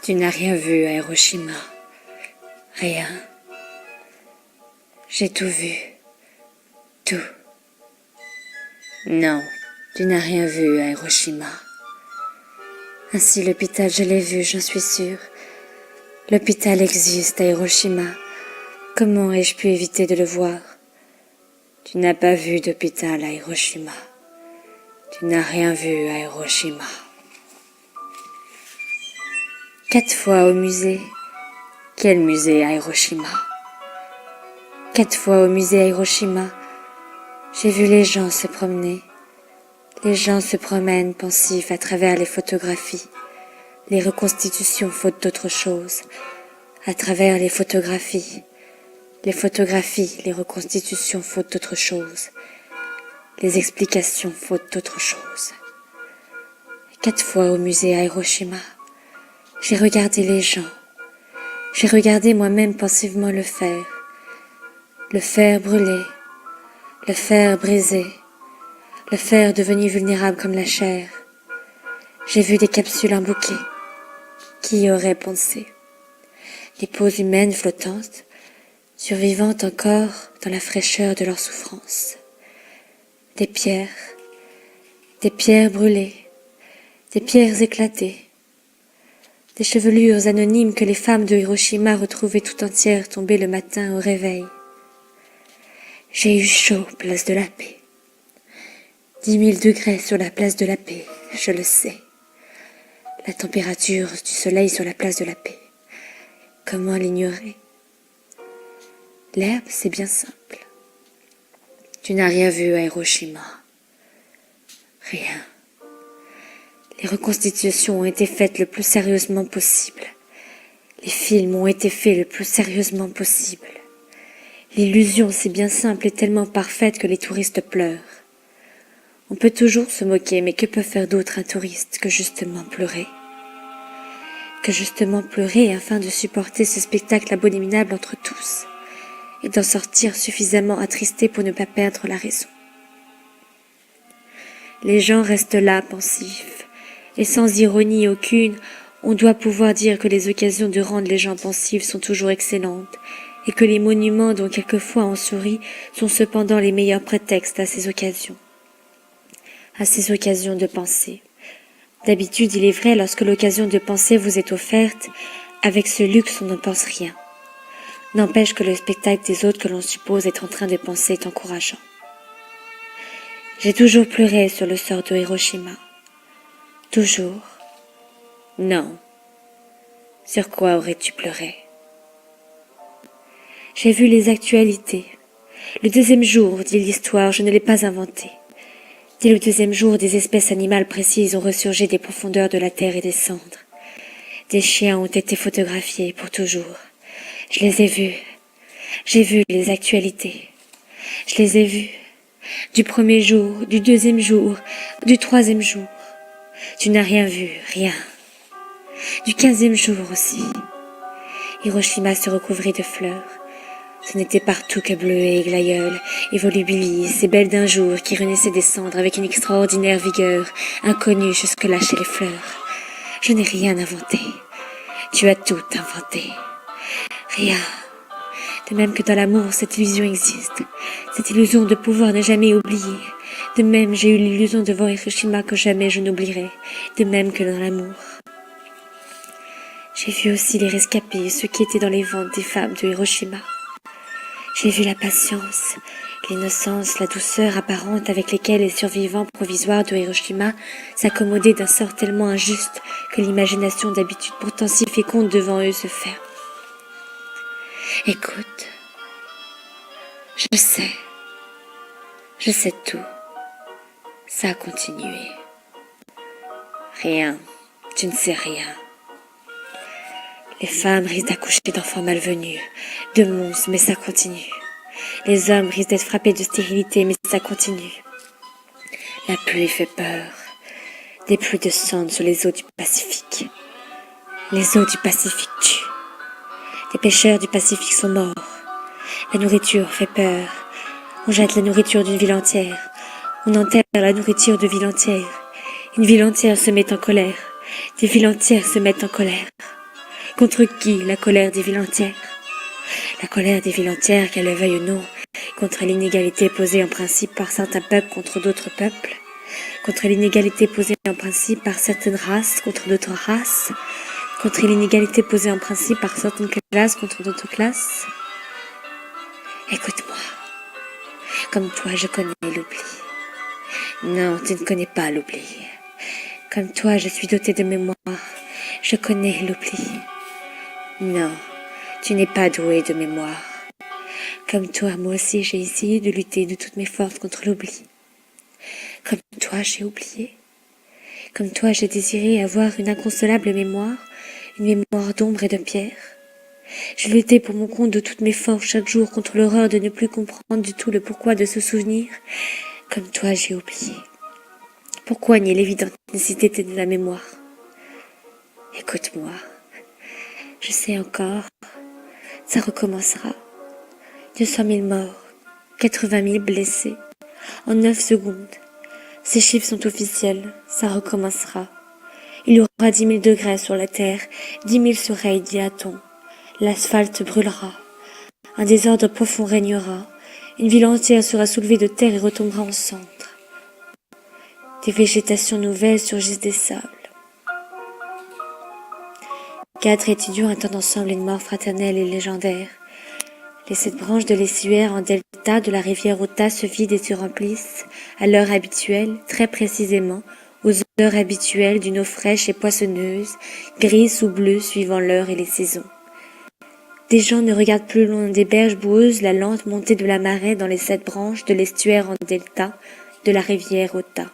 Tu n'as rien vu à Hiroshima. Rien. J'ai tout vu. Tout. Non, tu n'as rien vu à Hiroshima. Ainsi l'hôpital, je l'ai vu, j'en suis sûre. L'hôpital existe à Hiroshima. Comment ai-je pu éviter de le voir? Tu n'as pas vu d'hôpital à Hiroshima. Tu n'as rien vu à Hiroshima. 4 fois au musée. Quel musée à Hiroshima? 4 fois au musée à Hiroshima. J'ai vu les gens se promener. Les gens se promènent pensifs à travers les photographies, les reconstitutions faute d'autre chose, à travers les photographies, les reconstitutions faute d'autre chose, les explications faute d'autre chose. 4 fois au musée à Hiroshima, j'ai regardé les gens, j'ai regardé moi-même pensivement le fer brûlé, le fer brisé, le fer devenu vulnérable comme la chair. J'ai vu des capsules en bouquet. Qui y aurait pensé? Des peaux humaines flottantes, survivantes encore dans la fraîcheur de leur souffrance. Des pierres brûlées, des pierres éclatées, des chevelures anonymes que les femmes de Hiroshima retrouvaient tout entières tombées le matin au réveil. J'ai eu chaud, place de la Paix. 10 000 degrés sur la place de la Paix, je le sais. La température du soleil sur la place de la Paix. Comment l'ignorer? L'herbe, c'est bien simple. Tu n'as rien vu à Hiroshima. Rien. Les reconstitutions ont été faites le plus sérieusement possible. Les films ont été faits le plus sérieusement possible. L'illusion, c'est bien simple et tellement parfaite que les touristes pleurent. On peut toujours se moquer, mais que peut faire d'autre un touriste que justement pleurer? Que justement pleurer afin de supporter ce spectacle abominable entre tous, et d'en sortir suffisamment attristé pour ne pas perdre la raison. Les gens restent là, pensifs, et sans ironie aucune, on doit pouvoir dire que les occasions de rendre les gens pensifs sont toujours excellentes, et que les monuments dont quelquefois on sourit sont cependant les meilleurs prétextes à ces occasions de penser. D'habitude, il est vrai, lorsque l'occasion de penser vous est offerte, avec ce luxe on n'en pense rien. N'empêche que le spectacle des autres que l'on suppose être en train de penser est encourageant. J'ai toujours pleuré sur le sort de Hiroshima. Toujours. Non. Sur quoi aurais-tu pleuré? J'ai vu les actualités. Le 2e jour, dit l'histoire, je ne l'ai pas inventé. Dès le 2e jour, des espèces animales précises ont ressurgi des profondeurs de la terre et des cendres. Des chiens ont été photographiés pour toujours. Je les ai vus. J'ai vu les actualités. Je les ai vus. Du 1er jour, du 2e jour, du 3e jour. Tu n'as rien vu, rien. Du 15e jour aussi. Hiroshima se recouvrit de fleurs. Ce n'était partout que bleuets et glaïeuls, et volubilis, et belles d'un jour qui renaissaient des cendres avec une extraordinaire vigueur, inconnue jusque-là chez les fleurs. Je n'ai rien inventé. Tu as tout inventé. Rien. De même que dans l'amour, cette illusion existe. Cette illusion de pouvoir ne jamais oublier. De même, j'ai eu l'illusion de voir Hiroshima que jamais je n'oublierai. De même que dans l'amour. J'ai vu aussi les rescapés, ceux qui étaient dans les ventres des femmes de Hiroshima. J'ai vu la patience, l'innocence, la douceur apparente avec lesquelles les survivants provisoires de Hiroshima s'accommodaient d'un sort tellement injuste que l'imagination d'habitude pourtant si féconde devant eux se ferme. Écoute, je sais tout. Ça a continué. Rien, tu ne sais rien. Les femmes risquent d'accoucher d'enfants malvenus, de monstres, mais ça continue. Les hommes risquent d'être frappés de stérilité, mais ça continue. La pluie fait peur. Des pluies de cendres sur les eaux du Pacifique. Les eaux du Pacifique tuent. Les pêcheurs du Pacifique sont morts. La nourriture fait peur. On jette la nourriture d'une ville entière. On enterre la nourriture de ville entière. Une ville entière se met en colère. Des villes entières se mettent en colère. Contre qui la colère des villes entières? La colère des villes entières, qu'elle le veuille ou non, contre l'inégalité posée en principe par certains peuples contre d'autres peuples, contre l'inégalité posée en principe par certaines races contre d'autres races, contre l'inégalité posée en principe par certaines classes contre d'autres classes. Écoute-moi, comme toi je connais l'oubli. Non, tu ne connais pas l'oubli. Comme toi je suis dotée de mémoire, je connais l'oubli. Non, tu n'es pas doué de mémoire. Comme toi, moi aussi j'ai essayé de lutter de toutes mes forces contre l'oubli. Comme toi j'ai oublié. Comme toi j'ai désiré avoir une inconsolable mémoire, une mémoire d'ombre et de pierre. Je luttais pour mon compte de toutes mes forces chaque jour contre l'horreur de ne plus comprendre du tout le pourquoi de ce souvenir. Comme toi, j'ai oublié. Pourquoi nier l'évidente nécessité de la mémoire? Écoute-moi. Je sais encore. Ça recommencera. 200 000 morts. 80 000 blessés. En 9 secondes. Ces chiffres sont officiels. Ça recommencera. Il y aura 10 000 degrés sur la terre. 10 000 soleils, dira-t-on. L'asphalte brûlera. Un désordre profond régnera. Une ville entière sera soulevée de terre et retombera en cendres. Des végétations nouvelles surgissent des sables. Cadres et étudiants attendent ensemble une mort fraternelle et légendaire. Les 7 branches de l'estuaire en delta de la rivière Ota se vident et se remplissent, à l'heure habituelle, très précisément, aux heures habituelles d'une eau fraîche et poissonneuse, grise ou bleue suivant l'heure et les saisons. Des gens ne regardent plus loin des berges boueuses la lente montée de la marée dans les 7 branches de l'estuaire en delta de la rivière Ota.